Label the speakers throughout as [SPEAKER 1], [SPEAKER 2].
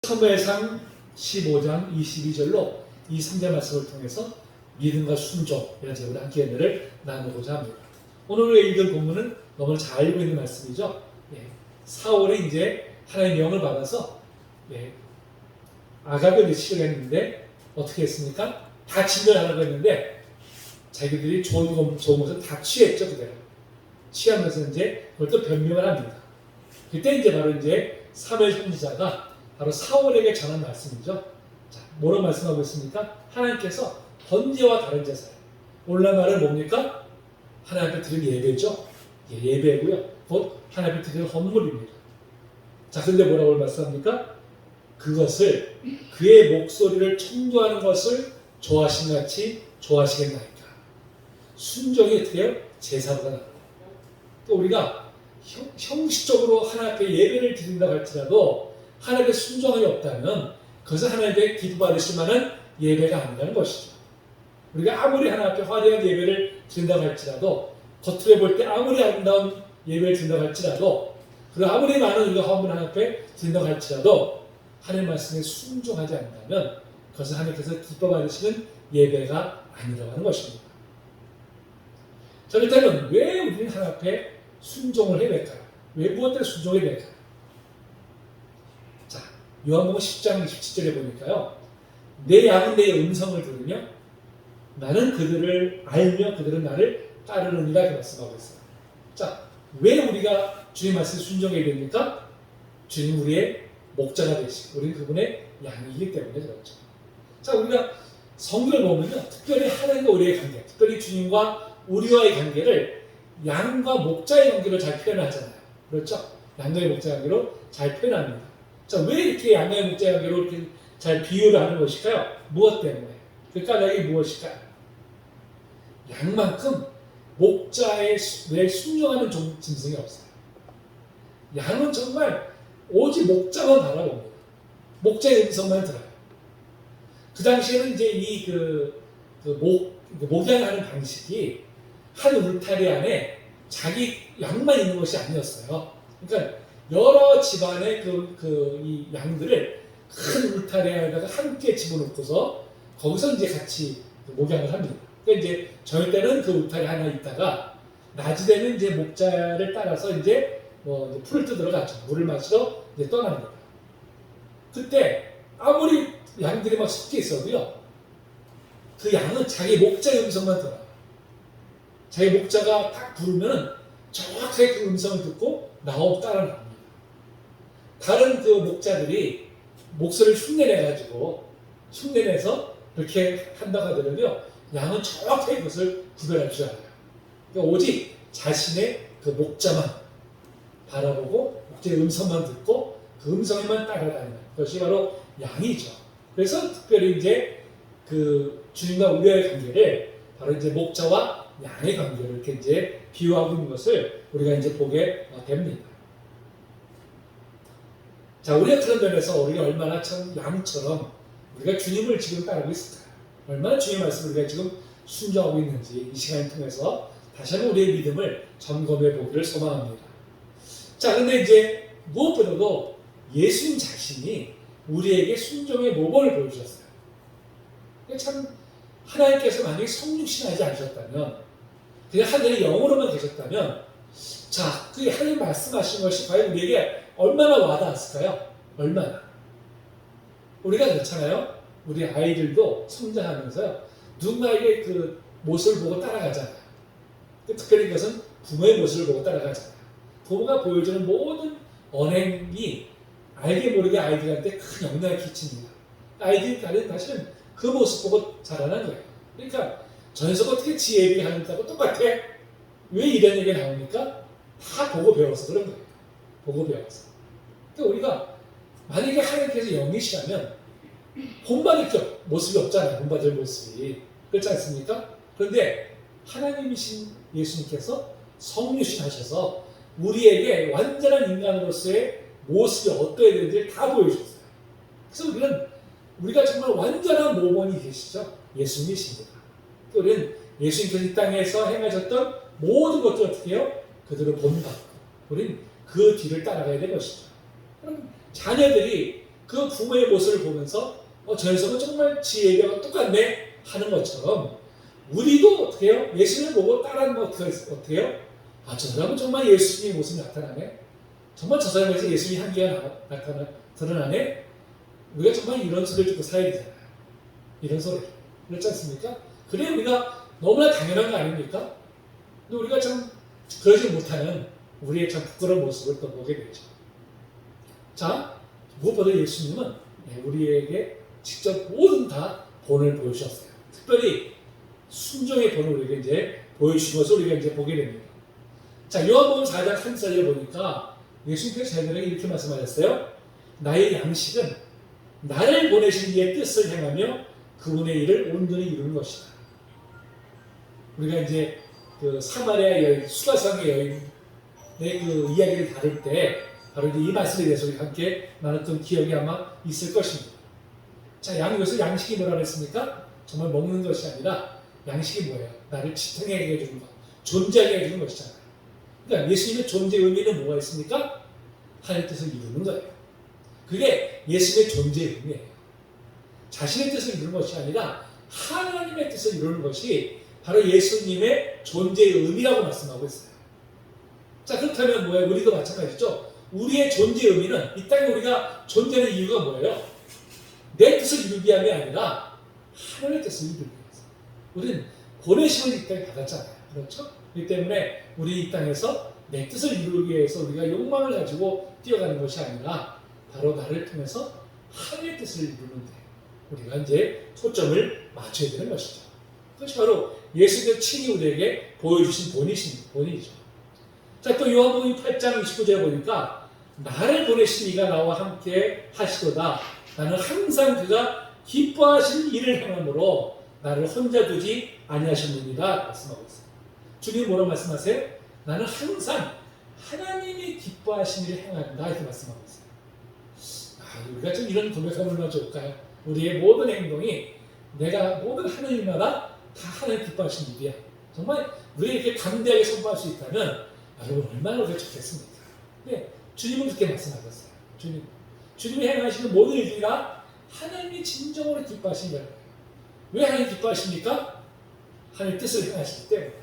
[SPEAKER 1] 사무엘상 15장 22절로 이 3대 말씀을 통해서 믿음과 순종이라는 제목으로 함께 은혜를 나누고자 합니다. 오늘 우리가 읽은 본문은 너무 잘 알고 있는 말씀이죠. 사울이 이제 하나님의 명을 받아서 아갑을 치려고 했는데 어떻게 했습니까? 다 진멸하려고 했는데 자기들이 좋은 것을 다 취했죠. 그대로 취하면서 이제 그걸 또 변명을 합니다. 그때 이제 바로 이제 사무엘 선지자가 바로 사울에게 전한 말씀이죠. 자, 뭐라고 말씀하고 있습니까? 하나님께서 번제와 다른 제사를, 오늘날 말은 뭡니까? 하나님 앞에 드린 예배죠. 예배고요. 곧 하나님 앞에 드리는 헌물입니다. 자, 근데 뭐라고 말씀합니까? 그것을 그의 목소리를 청조하는 것을 좋아하신 같이 좋아하시겠나이까. 순종이 어떻게 해요? 제사보다 낫고. 또 우리가 형식적으로 하나님 앞에 예배를 드린다고 할지라도 하나님의 순종이 없다면 그것은 하나님의 기도 받으실 만한 예배가 아니라는 것이죠. 우리가 아무리 하나님 앞에 화려한 예배를 드린다고 할지라도, 겉으로 볼 때 아무리 아름다운 예배를 드린다고 할지라도, 그리고 아무리 많은 우리가 화음을 하나님 앞에 드린다고 할지라도 하나님 말씀에 순종하지 않는다면 그것은 하나님께서 기뻐 받으시는 예배가 아니라고 하는 것입니다. 자, 일단은 왜 우리는 하나님 앞에 순종을 해야 될까요? 왜 무엇 때문에 순종해야 될까요? 자, 요한복음 10장 27절에 보니까요, 내 양은 내 음성을 들으며 나는 그들을 알며 그들은 나를 따르느니라 이렇게 말씀하고 있어요. 자, 왜 우리가 주님 말씀에 순종해야 됩니까? 주님 우리의 목자가 되시고 우리는 그분의 양이기 때문에 그렇죠. 자, 우리가 성경을 보면요, 특별히 하나님과 우리의 관계, 특별히 주님과 우리와의 관계를 양과 목자의 관계로 잘 표현하잖아요. 그렇죠? 양과의 목자의 관계로 잘 표현합니다. 자, 왜 이렇게 양과 목자의 관계로 이렇게 잘 비유를 하는 것일까요? 무엇 때문에? 그 까닭이 무엇일까요? 양만큼 목자의 순종하는 짐승이 없어요. 양은 정말 오직 목자만 바라봅니다. 목자의 음성만 들어요. 그 당시에는 이제 목양하는 방식이 한 울타리 안에 자기 양만 있는 것이 아니었어요. 그러니까 여러 집안의 이 양들을 큰 울타리 안에다가 함께 집어넣고서 거기서 이제 같이 목양을 합니다. 그러니까 이제 저녁 때는 그 울타리 하나 있다가 낮이 되면 이제 목자를 따라서 이제 풀을 뜯으러 가죠. 물을 마시러 이제 떠납니다. 그때 아무리 양들이 막 섞여 있어도요, 그 양은 자기 목자의 음성만 들어요. 자기 목자가 딱 부르면 정확하게 그 음성을 듣고 나오고 따라 나옵니다. 다른 그 목자들이 목소리를 흉내내서 그렇게 한다고 하더라도요, 양은 정확하게 그것을 구별할 줄 알아요. 그러니까 오직 자신의 그 목자만 바라보고 목자의 음성만 듣고 그 음성에만 따라다니는 것이 바로 양이죠. 그래서 특별히 이제 그 주님과 우리의 관계를 바로 이제 목자와 양의 관계를 이렇게 이제 비유하고 있는 것을 우리가 이제 보게 됩니다. 자, 우리가 그런 면에서 우리가 얼마나 참 양처럼 우리가 주님을 지금 따르고 있을까요? 얼마나 주님의 말씀을 우리가 지금 순종하고 있는지 이 시간을 통해서 다시 한번 우리의 믿음을 점검해 보기를 소망합니다. 자, 근데 이제 무엇보다도 예수님 자신이 우리에게 순종의 모범을 보여주셨어요. 참 하나님께서 만약에 성육신하지 않으셨다면, 그냥 하늘의 영으로만 계셨다면, 자, 그 하나님 말씀하신 것이 과연 우리에게 얼마나 와닿았을까요? 얼마나? 우리가 그렇잖아요. 우리 아이들도 성장하면서요, 누군가에게 그 모습을 보고 따라가잖아요. 특별히 그것은 부모의 모습을 보고 따라가잖아요. 부모가 보여주는 모든 언행이 알게 모르게 아이들한테 큰 영향을 끼칩니다. 아이들이 사실은 그 모습 보고 자라는 거예요. 그러니까 저 녀석 어떻게 지 애비 하는다고 똑같아? 왜 이런 얘기가 나오니까? 다 보고 배워서 그런 거예요. 보고 배워서. 그러니까 우리가 만약에 하나님께서 영이시라면 본받을 모습이 없잖아요. 본받을 모습이. 그렇지 않습니까? 그런데 하나님이신 예수님께서 성육신 하셔서 우리에게 완전한 인간으로서의 모습이 어떠해야 되는지를 다 보여주셨어요. 그래서 우리가 정말 완전한 모범이 계시죠. 예수님이십니다. 우리는 예수님께서 이 땅에서 행하셨던 모든 것들을 어떻게 해요? 그들을 본받고 우리는 그 뒤를 따라가야 될 것이죠. 그럼 자녀들이 그 부모의 모습을 보면서 저 녀석은 정말 지 얘기가 똑같네 하는 것처럼 우리도 어떻게 해요? 예수님을 보고 따라하는 거 어떻게 해요? 저 사람은 정말 예수님의 모습이 나타나네. 정말 저 사람에서 예수님의 향기가 드러나네. 우리가 정말 이런 소리를 듣고 살아야 되잖아요. 이런 소리. 그렇지 않습니까? 그래 우리가 너무나 당연한 거 아닙니까? 근데 우리가 참 그러지 못하는 우리의 참 부끄러운 모습을 또 보게 되죠. 자, 무엇보다 예수님은 우리에게 직접 모든 다 본을 보여주셨어요. 특별히 순종의 본을 우리에게 이제 보여주신 것을 우리가 이제 보게 됩니다. 자, 요한복음 4장 3절에 보니까 예수님께서 저희들에게 이렇게 말씀하셨어요. 나의 양식은 나를 보내신 이의 뜻을 행하며 그분의 일을 온전히 이루는 것이다. 우리가 이제 그 사마리아 여인, 수가성의 여인의 그 이야기를 다룰 때 바로 이 말씀에 대해서 우리 함께 나눴던 기억이 아마 있을 것입니다. 자, 여기서 양식이 뭐라고 했습니까? 정말 먹는 것이 아니라 양식이 뭐예요? 나를 지탱하게 해주는 것, 존재하게 해주는 것이잖아요. 그러니까 예수님의 존재의 의미는 뭐가 있습니까? 하나님의 뜻을 이루는 거예요. 그게 예수님의 존재의 의미예요. 자신의 뜻을 이루는 것이 아니라 하나님의 뜻을 이루는 것이 바로 예수님의 존재의 의미라고 말씀하고 있어요. 자, 그렇다면 뭐예요? 우리도 마찬가지죠. 우리의 존재의 의미는 이 땅에 우리가 존재하는 이유가 뭐예요? 내 뜻을 이루기 위함이 아니라 하나님의 뜻을 이루기 위해서. 우리는 보내심을 이 땅에 받았잖아요. 그렇죠? 그렇기 때문에 우리 이 땅에서 내 뜻을 이루기 위해서 우리가 욕망을 가지고 뛰어가는 것이 아니라 바로 나를 통해서 하나님의 뜻을 이루는데 우리가 이제 초점을 맞춰야 되는 것이죠. 그것이 바로 예수께서 친히 우리에게 보여주신 본이죠. 자, 또 요한복음 8장 29절에 보니까 나를 보내신 이가 나와 함께 하시도다. 나는 항상 그가 기뻐하신 일을 행함으로 나를 혼자 두지 아니하셨느니라 말씀하고 있어요. 주님 뭐라고 말씀하세요? 나는 항상 하나님이 기뻐하신 일을 행한다 이렇게 말씀하고 있어요. 우리가 좀 이런 고백하면 얼마나 좋을까요? 우리의 모든 행동이 내가 모든 하는 일마다 다 하나님 기뻐하신 일이야. 정말 우리가 이렇게 담대하게 선포할 수 있다면 여러분 얼마나 우리가 좋겠습니까? 네, 주님은 그렇게 말씀하셨어요. 주님이 행하시는 모든 일들이 다 하나님이 진정으로 기뻐하신 거예요. 왜 하나님 기뻐하십니까? 하나님 뜻을 행하시기 때문에.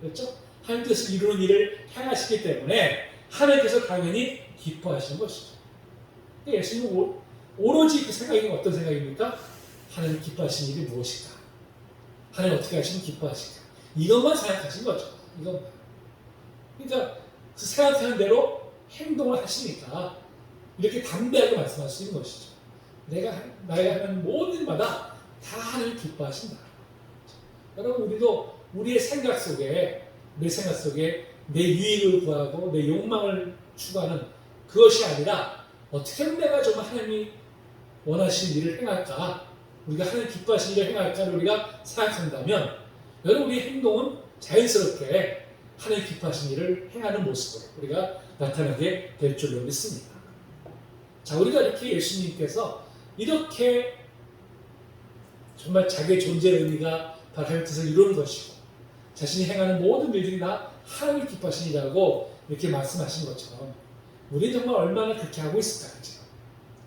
[SPEAKER 1] 그렇죠? 하나님 뜻을 이루는 일을 행하시기 때문에 하나님께서 당연히 기뻐하시는 것이죠. 예수님은 오로지 그 생각이 어떤 생각입니까? 하나님 기뻐하시는 일이 무엇일까? 하나님 어떻게 하시면 기뻐하실까? 이것만 생각하신 거죠. 이것만. 그러니까 그 생각하는 대로 행동을 하시니까 이렇게 담대하게 말씀할 수 있는 것이죠. 내가 하는 모든 일마다 다 하나님 기뻐하신다. 여러분 우리도 우리의 생각 속에 내 유익을 구하고 내 욕망을 추구하는 그것이 아니라 어떻게 하면 내가 정말 하나님이 원하시는 일을 행할까? 우리가 하나님 기뻐하시는 일을 행할까를 우리가 생각한다면 여러분 우리의 행동은 자연스럽게 하나님 기뻐하시는 일을 행하는 모습으로 우리가 나타나게 될 줄로 믿습니다. 자, 우리가 이렇게 예수님께서 이렇게 정말 자기의 존재의 의미가 바로 하나님의 뜻을 이루는 것이고 자신이 행하는 모든 일들이 다 하나님 기뻐하시는 일이라고 이렇게 말씀하신 것처럼 우리는 정말 얼마나 그렇게 하고 있을까요?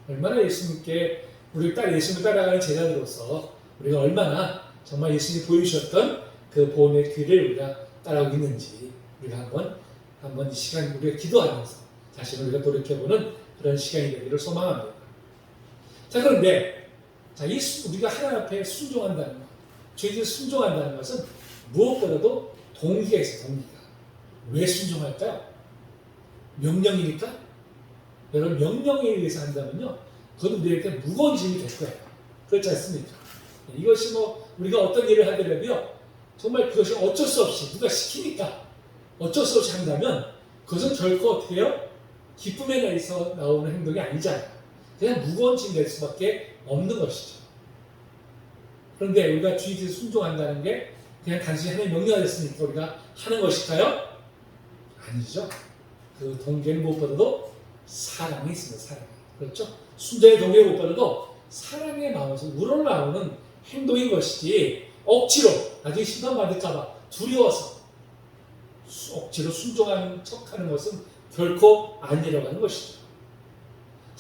[SPEAKER 1] 얼마나 예수님께 예수님을 따라가는 제자들로서 우리가 얼마나 정말 예수님이 보여주셨던 그 본의 길을 우리가 따라오고 있는지 우리가 한번 이 시간 우리가 기도하면서 자신을 우리가 돌이켜보는 그런 시간이 되기를 소망합니다. 자, 그런데 우리가 하나님 앞에 순종한다는 것, 저희들이 순종한다는 것은 무엇보다도 동기가 있어요. 동기가. 왜 순종할까요? 명령이니까? 여러분 명령에 의해서 한다면요 그건 우리에게 무거운 짐이 될 거예요. 그렇지 않습니까? 이것이 우리가 어떤 일을 하더라도요 정말 그것이 어쩔 수 없이 누가 시키니까 어쩔 수 없이 한다면 그것은 결코 어떻게 해요? 기쁨에 대해서 나오는 행동이 아니잖아요. 그냥 무거운 짐이 될 수밖에 없는 것이죠. 그런데 우리가 주님께 순종한다는 게 그냥 단순히 하나님의 명령이 됐으니까 우리가 하는 것일까요? 아니죠. 그 동기에는 무엇보다도 사랑이 있습니다. 사랑. 그렇죠? 순종의 동기에 무엇보다도 사랑의 마음에서 우러나오는 행동인 것이지 억지로 나중에 심판받을까봐 두려워서 억지로 순종하는 척하는 것은 결코 아니라고 하는 것이죠.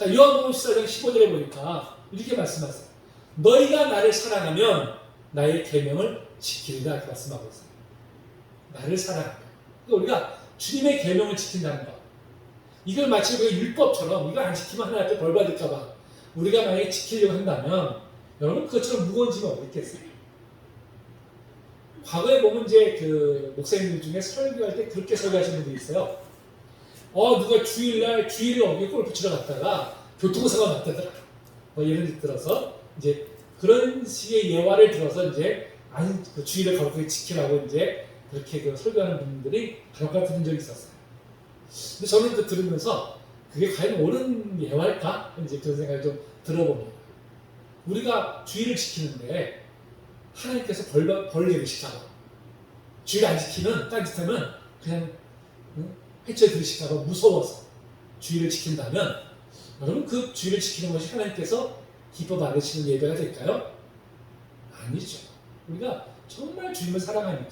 [SPEAKER 1] 자, 요한복음 14장 15절에 보니까 이렇게 말씀하세요. 너희가 나를 사랑하면 나의 계명을 지키리라 이렇게 말씀하고 있어요. 나를 사랑하면. 그러니까 우리가 주님의 계명을 지킨다는 것. 이걸 마치 우리가 율법처럼 이거 안 지키면 하나님 앞에 벌 받을까봐 우리가 만약에 지키려고 한다면 여러분 그것처럼 무거운 짐이 어디 있겠어요? 과거에 보면 이제 그 목사님들 중에 설교할 때 그렇게 설교하시는 분들이 있어요. 누가 주일을 어기고 골프 치러 갔다가 교통사고가 났다더라. 뭐 예를 들어서 이제 그런 식의 예화를 들어서 이제 그 주일을 거룩하게 지키라고 이제 그렇게 그 설교하는 분들이 간혹 들은 적이 있었어요. 근데 저는 그 들으면서 그게 과연 옳은 예화일까? 이제 그런 생각이 좀 들어봅니다. 우리가 주일을 지키는데 하나님께서 벌 내리실까봐 주일 안 지키면 딴짓하면 그냥 해쳐 들으실까봐 무서워서 주일을 지킨다면 여러분 그 주일을 지키는 것이 하나님께서 기뻐 받으시는 예배가 될까요? 아니죠. 우리가 정말 주님을 사랑하니까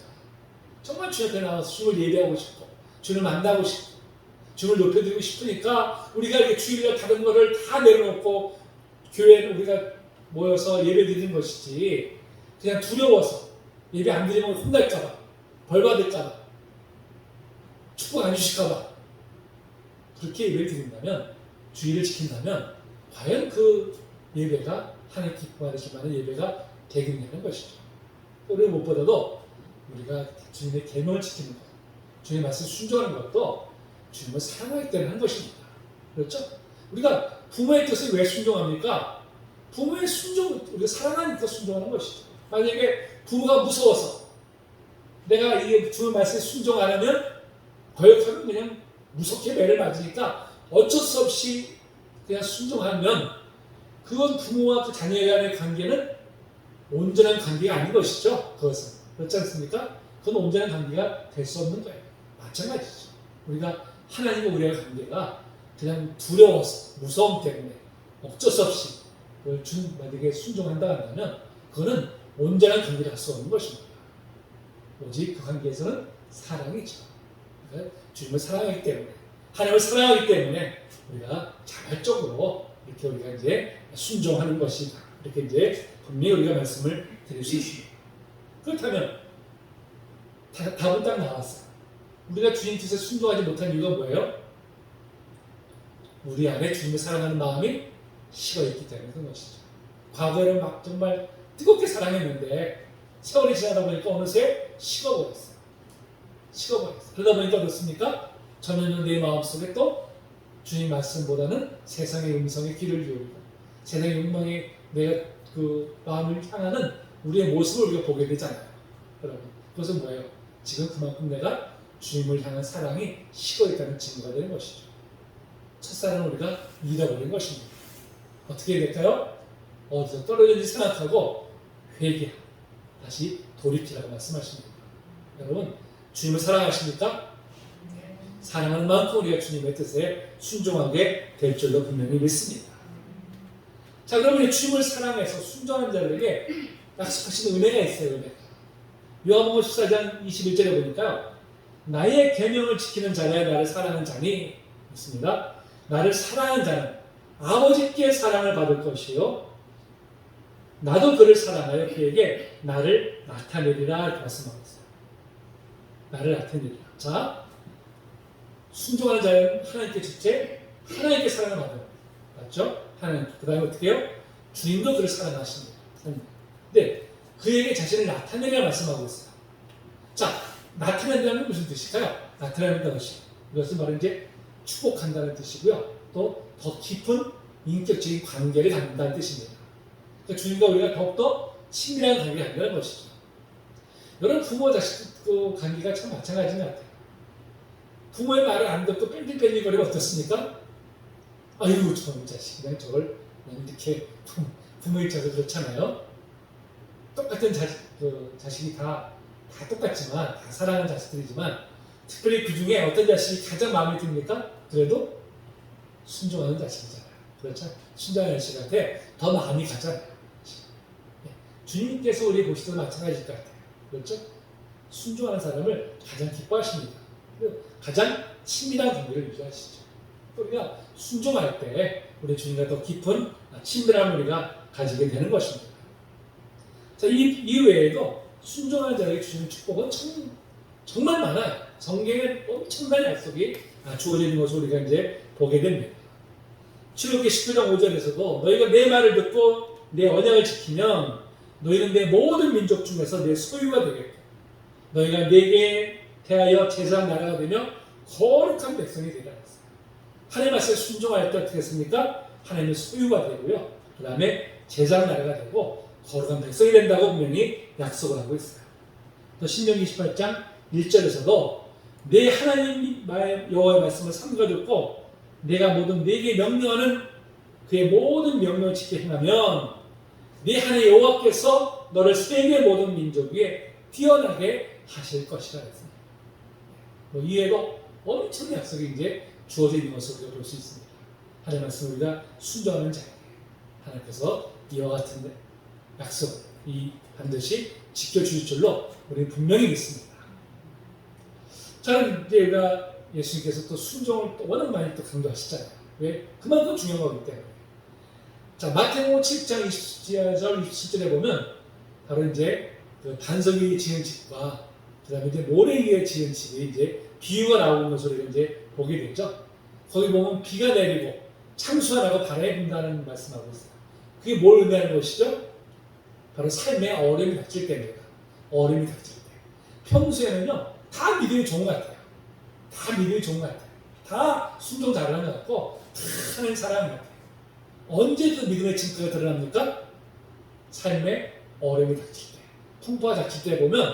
[SPEAKER 1] 정말 주님 앞에 나와서 주님을 예배하고 싶고 주님을 만나고 싶고 주님을 높여드리고 싶으니까 우리가 이렇게 주일날 다른 거를 다 내려놓고 교회는 우리가 모여서 예배 드리는 것이지 그냥 두려워서 예배 안 드리면 혼날까봐 벌 받을까봐 축복 안 주실까봐 그렇게 예배를 드린다면 주일을 지킨다면 과연 그 예배가 하나님 기뻐하실 만한 예배가 되겠냐는 것이죠. 우리 무엇보다도 우리가 주님의 계명을 지키는 것, 주님의 말씀 순종하는 것도 주님을 사랑하기 때문에 한 것입니다. 그렇죠? 우리가 부모의 뜻을 왜 순종합니까? 부모의 순종, 우리가 사랑하니까 순종하는 것이죠. 만약에 부모가 무서워서 내가 이 주의 말씀에 순종 안 하면 거역하면 그냥 무섭게 매를 맞으니까 어쩔 수 없이 그냥 순종하면 그건 부모와 그 자녀 간의 관계는 온전한 관계가 아닌 것이죠. 그것은. 그렇지 않습니까? 그건 온전한 관계가 될 수 없는 거예요. 마찬가지죠. 우리가 하나님과 우리의 관계가 그냥 두려워서 무서움 때문에 어쩔 수 없이 주님 만약에 순종한다 한다면 그거는 온전한 관계를 할 수 없는 것입니다. 오직 그 관계에서는 사랑이죠. 그러니까 주님을 사랑하기 때문에 하나님을 사랑하기 때문에 우리가 자발적으로 이렇게 우리가 이제 순종하는 것이다. 이렇게 이제 분명히 우리가 말씀을 드릴 수 있습니다. 그렇다면 답은 딱 나왔어요. 우리가 주님 뜻에 순종하지 못한 이유가 뭐예요? 우리 안에 주님을 사랑하는 마음이 식어있기 때문에 그런 것이죠. 과거에는 막 정말 뜨겁게 사랑했는데 세월이 지나다 보니까 어느새 식어버렸어요. 그러다 보니까 어떻습니까? 저는 내 마음속에 또 주님 말씀보다는 세상의 음성에 귀를 기울이고 세상의 욕망에 내가 그 마음을 향하는 우리의 모습을 우리가 보게 되잖아요. 여러분, 그것은 뭐예요? 지금 그만큼 내가 주님을 향한 사랑이 식어있다는 증거가 되는 것이죠. 첫사랑을 우리가 잃어버린 것입니다. 어떻게 해야 될까요? 어디서 떨어졌는지 생각하고 회개하고 다시 돌이키라고 말씀하십니다. 여러분, 주님을 사랑하십니까? 사랑하는 만큼 우리가 주님의 뜻에 순종하게 될 줄로 분명히 믿습니다. 자, 그러면 주님을 사랑해서 순종하는 자들에게 약속하신 은혜가 있어요. 은혜가. 요한복음 14장 21절에 보니까 나의 계명을 지키는 자라야 나를 사랑하는 자니 있습니다. 나를 사랑하는 자는 아버지께 사랑을 받을 것이요 나도 그를 사랑하여 그에게 나를 나타내리라 이렇게 말씀하고 있어요. 나를 나타내리라. 자, 순종하는 자는 하나님께 첫째 하나님께 사랑을 받아요. 맞죠? 하나님. 그 다음에 어떻게 해요? 주님도 그를 사랑하십니다. 근데 그에게 자신을 나타내리라 말씀하고 있어요. 자, 나타낸다는 무슨 뜻일까요? 나타낸다는 것이 이것은 바로 이제 축복한다는 뜻이고요. 또 더 깊은 인격적인 관계를 갖는다는 뜻입니다. 그러니까 주님과 우리가 더욱더 친밀한 관계를 갖는다는 것이죠. 여러분 부모 자식 그 관계가 참 마찬가지인 것 같아요. 부모의 말을 안 듣고 뺑뺑뺑이거리면 어떻습니까? 아이고 저놈 자식 그냥 저걸 이렇게 부모 입장에서 그렇잖아요. 똑같은 자식이 다 똑같지만 다 사랑하는 자식들이지만 특별히 그 중에 어떤 자식이 가장 마음에 듭니까? 그래도 순종하는 자식이잖아요. 그렇죠? 순종하는 자식한테 더 마음이 가잖아요. 주님께서 우리 보시도 마찬가지일 것 같아요. 그렇죠? 순종하는 사람을 가장 기뻐하십니다. 가장 친밀한 관계를 유지하시죠. 우리가 순종할 때 우리 주님과 더 깊은 친밀함을 우리가 가지게 되는 것입니다. 자, 이 외에도 순종하는 자에게 주시는 축복은 정말 많아요. 성경에 엄청난 약속이 주어지는 것을 우리가 이제 보게 됩니다. 출애굽기 19장 5절에서도 너희가 내 말을 듣고 내 언약을 지키면 너희는 내 모든 민족 중에서 내 소유가 되겠고 너희가 내게 대하여 제사장 나라가 되며 거룩한 백성이 되리라 했어요. 하나님 말씀에 순종할 때 어떻게 했습니까? 하나님의 소유가 되고요. 그 다음에 제사장 나라가 되고 거룩한 백성이 된다고 분명히 약속을 하고 있어요. 또 신명기 28장 1절에서도 내 하나님 여호와의 말씀을 삼가 듣고 내가 모든 내게 명령하는 그의 모든 명령을 지켜 행하면 네 하나님 여호와께서 너를 세계 모든 민족 위에 뛰어나게 하실 것이라 했습니다. 이에도 엄청난 약속이 이제 주어져 있는 것을 우리가 볼 수 있습니다. 하나님 말씀을 우리가 순종하는 자에게 하나님께서 이와 같은 약속 이 반드시 지켜주실 줄로 우리는 분명히 믿습니다. 저는 이제 우리가 예수님께서 또 순종을 또 워낙 많이 또 강조하시잖아요. 왜? 그만큼 중요한 거기 때문에. 자, 마태복음 7장 27절 27절에 보면 바로 이제 그 반석 위에 지은 집과 그다음에 이제 모래 위에 지은 집이 이제 비유가 나오는 것을 이제 보게 되죠. 거기 보면 비가 내리고 창수가 나고 바람이 분다는 말씀하고 있어요. 그게 뭘 의미하는 것이죠? 바로 삶에 어려움이 닥칠 때입니다. 어려움이 닥칠 때. 평소에는요, 다 믿음이 좋은 것 같아요. 다 믿음이 좋은 것 같아요. 다 순종 잘하는 것 같고, 다 하는 사람 같아요. 언제 그 믿음의 증거가 드러납니까? 삶에 어려움이 닥칠 때. 풍파가 닥칠 때 보면,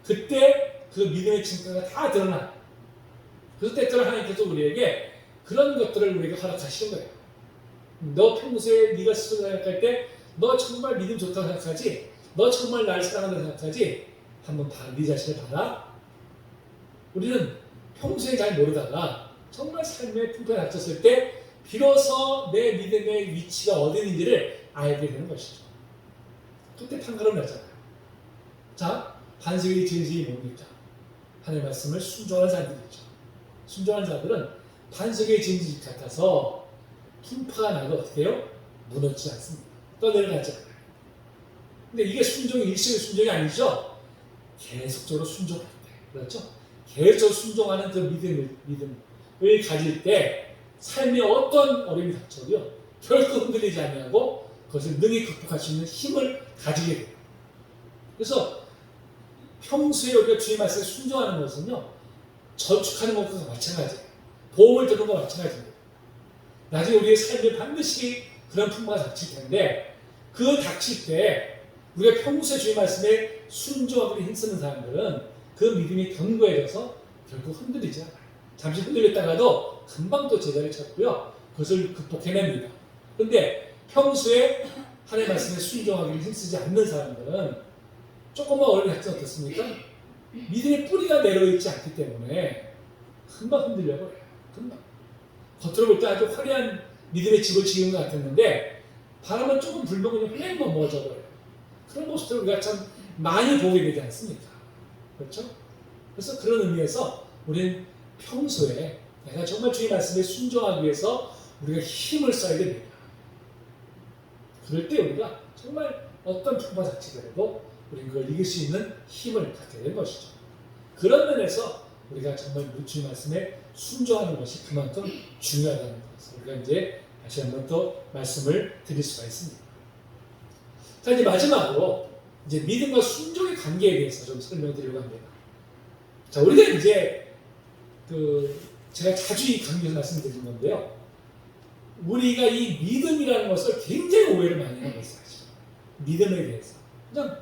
[SPEAKER 1] 그때 그 믿음의 증거가 다 드러나요. 그때처럼 하나님께서 우리에게 그런 것들을 우리에게 허락하시는 거예요. 너 평소에 네가 스스로 생각할 때 너 정말 믿음 좋다고 생각하지? 너 정말 날 사랑한다고 생각하지? 한번 네 자신을 봐라. 우리는 평소에 잘 모르다가 정말 삶의 풍파에 닥쳤을 때 비로소 내 믿음의 위치가 어디 있는지를 알게 되는 것이죠. 그때 판가름 나잖아요. 자, 반석이 지은 집이 뭡니까? 하나님의 말씀을 순종하는 사람들이죠. 순종하는 자들은 반석에 지은 집 같아서 풍파가 나도 어떻게 해요? 무너지지 않습니다. 떠내려가지 않아요. 근데 이게 순종이 일시의 순종이 아니죠? 계속적으로 순종할 때, 그렇죠? 계속적으로 순종하는 그 믿음을 가질 때 삶에 어떤 어려움이 닥쳐도요, 결코 흔들리지 아니하고 그것을 능히 극복할 수 있는 힘을 가지게 돼요. 그래서 평소에 우리가 주의 말씀에 순종하는 것은요, 저축하는 것과 마찬가지예요. 보험을 드는 것과 마찬가지입니다. 나중에 우리의 삶에 반드시 그런 풍파가 닥칠 텐데 그 닥칠 때 우리가 평소에 주의 말씀에 순종하고 힘쓰는 사람들은 그 믿음이 견고해져서 결국 흔들리지 않아요. 잠시 흔들렸다가도 금방 또 제자리를 찾고요. 그것을 극복해냅니다. 그런데 평소에 하나님의 말씀에 순종하기 힘쓰지 않는 사람들은 조금만 어려움이 닥치면 어떻습니까? 믿음의 뿌리가 내려있지 않기 때문에 금방 흔들려버려요. 금방. 겉으로 볼 때 아주 화려한 믿음의 집을 지은 것 같았는데 바람은 조금 불면 그냥 휙 넘어져버려요. 그런 모습들을 우리가 참 많이 보게 되지 않습니까? 그렇죠? 그래서 그런 의미에서 우리는 평소에 내가 정말 주의 말씀에 순종하기 위해서 우리가 힘을 써야 됩니다. 그럴 때 우리가 정말 어떤 풍파 닥치더라도 우리는 그걸 이길 수 있는 힘을 갖게 되는 것이죠. 그런 면에서 우리가 정말 주의 말씀에 순종하는 것이 그만큼 중요하다는 것을 우리가 이제 다시 한번 또 말씀을 드릴 수가 있습니다. 자, 이제 마지막으로 이제 믿음과 순종의 관계에 대해서 좀 설명드리려고 합니다. 자, 우리가 이제 제가 자주 이 강의에서 말씀드리는 건데요. 우리가 이 믿음이라는 것을 굉장히 오해를 많이 하고 있어요. 믿음에 대해서. 그냥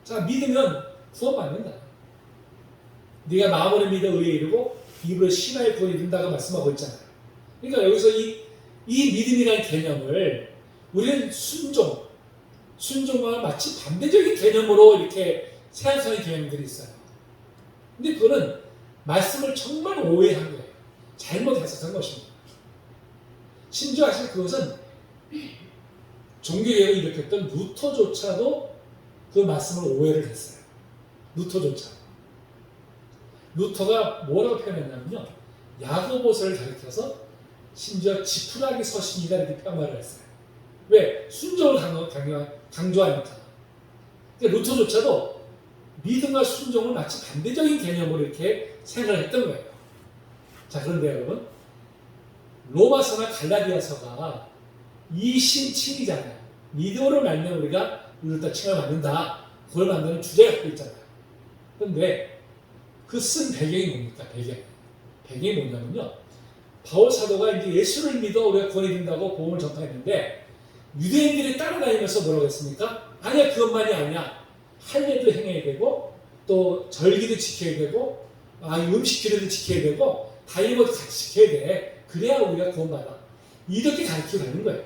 [SPEAKER 1] 자, 믿으면 구원받는다. 네가 마음으로 믿어 의에 이르고 입으로 신하에 구원이 된다고 말씀하고 있잖아요. 그러니까 여기서 이 믿음이라는 개념을 우리는 순종과 마치 반대적인 개념으로 이렇게 생각하는 개념들이 있어요. 근데 그거는 말씀을 정말 오해한 거예요. 잘못 해석한 것입니다. 심지어 사실 그것은 종교개혁을 일으켰던 루터조차도 그 말씀을 오해를 했어요. 루터가 뭐라고 표현했냐면요. 야고보서를 가리켜서 심지어 지푸라기 서신이다 이렇게 표현을 했어요. 왜? 순종을 강조하니까. 그러니까 루터조차도 믿음과 순종을 마치 반대적인 개념으로 이렇게 생각을 했던 거예요. 자, 그런데 여러분, 로마서나 갈라디아서가 이신칭이잖아요. 믿음으로 말미암아 우리가 이루다 칭을 받는다. 그걸 만드는 주제가 갖고 있잖아요. 그런데 그 쓴 배경이 뭡니까? 배경이 뭐냐면요. 바울 사도가 이제 예수를 믿어 우리가 구원이 된다고 복음을 전파했는데 유대인들이 따라다니면서 뭐라고 했습니까? 아니야, 그것만이 아니야. 할례도 행해야 되고 또 절기도 지켜야 되고 음식 규례도 지켜야 되고 다 이런 것도 같이 지켜야 돼. 그래야 우리가 구원받아. 이렇게 가르치고 가는 거예요.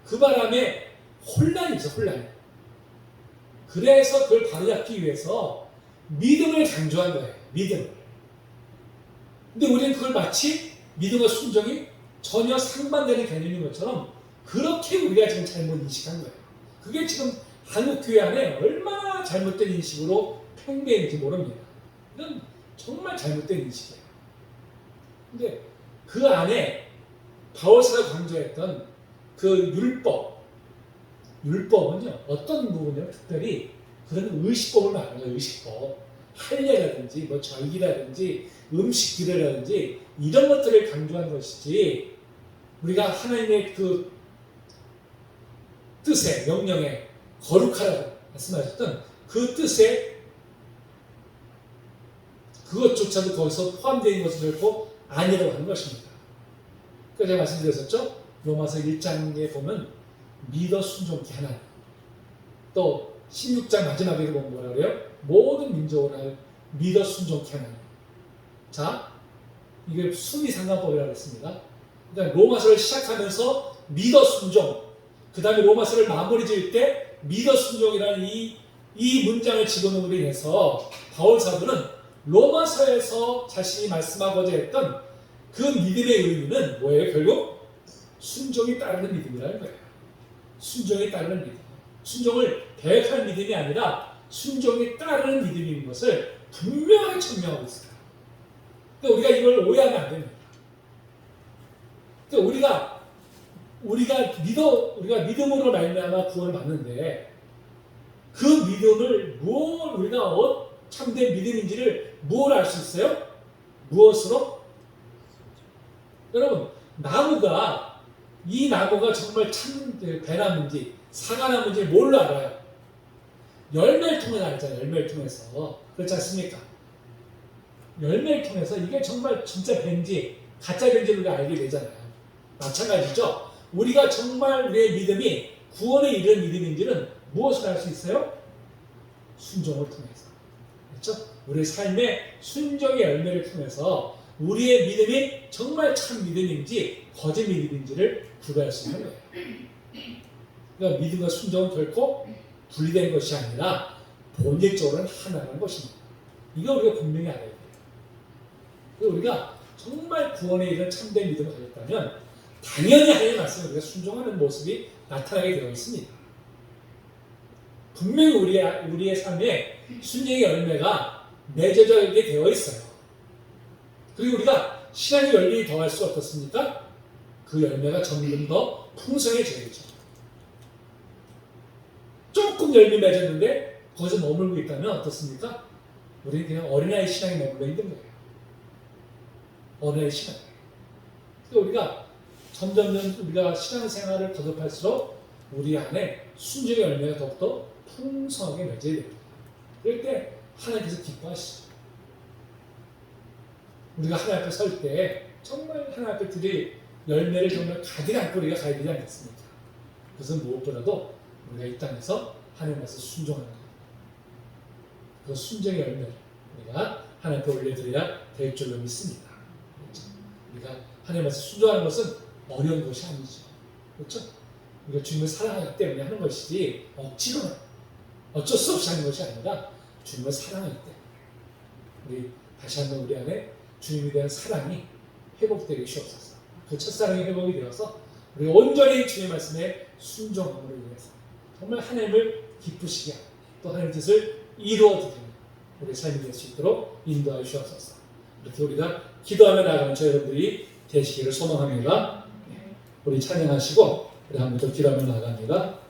[SPEAKER 1] 그 바람에 혼란이 있어, 혼란이. 그래서 그걸 바로잡기 위해서 믿음을 강조한 거예요. 믿음을. 근데 우리는 그걸 마치 믿음과 순종이 전혀 상반되는 개념인 것처럼 그렇게 우리가 지금 잘못 인식한 거예요. 그게 지금 한국 교회 안에 얼마나 잘못된 인식으로 팽배했는지 모릅니다. 이건 정말 잘못된 인식이에요. 근데 그 안에 바울사가 강조했던 그 율법은요, 어떤 부분이요? 특별히 그런 의식법을 말하는 거예요. 의식법. 할례라든지 뭐 절기라든지 음식 규례라든지 이런 것들을 강조한 것이지 우리가 하나님의 그 뜻에 명령에 거룩하라고 말씀하셨던 그 뜻에 그것조차도 거기서 포함되어 있는 것은 결코 아니라고 하는 것입니다. 그래서 제가 말씀드렸었죠. 로마서 1장에 보면 믿어 순종케 하나님, 또 16장 마지막에 보면 뭐라 그래요? 모든 민족을 믿어 순종케 하나님. 자, 이게 수미상관법이라고 했습니다. 그러니까 로마서를 시작하면서 믿어 순종, 그 다음에 로마서를 마무리 지을 때 믿어 순종이라는 이 문장을 집어넣음으로 인해서 바울 사도는 로마서에서 자신이 말씀하고자 했던 그 믿음의 의미는 뭐예요? 결국 순종이 따르는 믿음이라는 거예요. 순종이 따르는 믿음. 순종을 배역할 믿음이 아니라 순종이 따르는 믿음인 것을 분명하게 증명하고 있어요. 그러니까 우리가 이걸 오해하면 안 됩니다. 그러니까 우리가 믿음으로 말미암아 구원을 받는데 그 믿음을 우리가 참된 믿음인지를 무엇을 알 수 있어요? 무엇으로? 여러분, 이 나무가 정말 참 배나무인지 사과나무인지 뭘로 알아요? 열매를 통해서 알잖아요. 열매를 통해서. 그렇지 않습니까? 열매를 통해서 이게 정말 진짜 뱀인지 가짜 뱀인지 우리가 알게 되잖아요. 마찬가지죠. 우리가 정말 우리의 믿음이 구원에 이르는 믿음인지는 무엇을 알 수 있어요? 순종을 통해서. 그렇죠? 우리의 삶의 순종의 열매를 통해서 우리의 믿음이 정말 참 믿음인지 거짓 믿음인지를 구별할 수 있는 거예요. 그러니까 믿음과 순종은 결코 분리된 것이 아니라 본질적으로는 하나라는 것입니다. 이거 우리가 분명히 알아야 돼요. 우리가 정말 구원에 이른 참된 믿음을 가졌다면 당연히 하나님의 말씀에 우리가 순종하는 모습이 나타나게 되어 있습니다. 분명히 우리의 삶에 순종의 열매가 맺어져 되어 있어요. 그리고 우리가 신앙의 열매를 더할 수 어떻습니까? 그 열매가 점점 더 풍성해져야죠. 조금 열매 맺었는데 거기서 머물고 있다면 어떻습니까? 우리는 그냥 어린아이 신앙에 머물러 있는 거예요. 어린아이 신앙. 우리가 점점 우리가 신앙생활을 거듭할수록 우리 안에 순종의 열매가 더욱더 풍성하게 맺어야 됩니다. 그럴 때 하나님께서 기뻐하시죠. 우리가 하나님 앞에 설 때 정말 하나님 앞에 드릴 열매를 정말 가득 안고 우리가 가야 되지 않겠습니까? 그것은 무엇보다도 우리가 이 땅에서 하나님 앞에서 순종하는 것. 그 순종의 열매를 우리가 하나님 앞에 올려드려야 될 줄로 믿습니다. 그렇죠? 우리가 하나님 앞에서 순종하는 것은 어려운 것이 아니죠. 그렇죠? 우리가 주님을 사랑하기 때문에 하는 것이지 억지로는 어쩔 수 없이 하는 것이 아니라 주님을 사랑하기 때문에 우리 다시 한번 우리 안에 주님에 대한 사랑이 회복되기 시옵소서. 그 첫사랑이 회복이 되어서 우리가 온전히 주님의 말씀에 순종함으로 인해서 정말 하나님을 기쁘시게 하고 또 하나님의 뜻을 이루어드리는 우리 삶이 될 수 있도록 인도하여 주옵소서. 이렇게 우리가 기도하며 나아가는 저 여러분들이 되시기를 소망합니다. 우리 찬양하시고 우리 한 번 더 기도하며 나갑니다.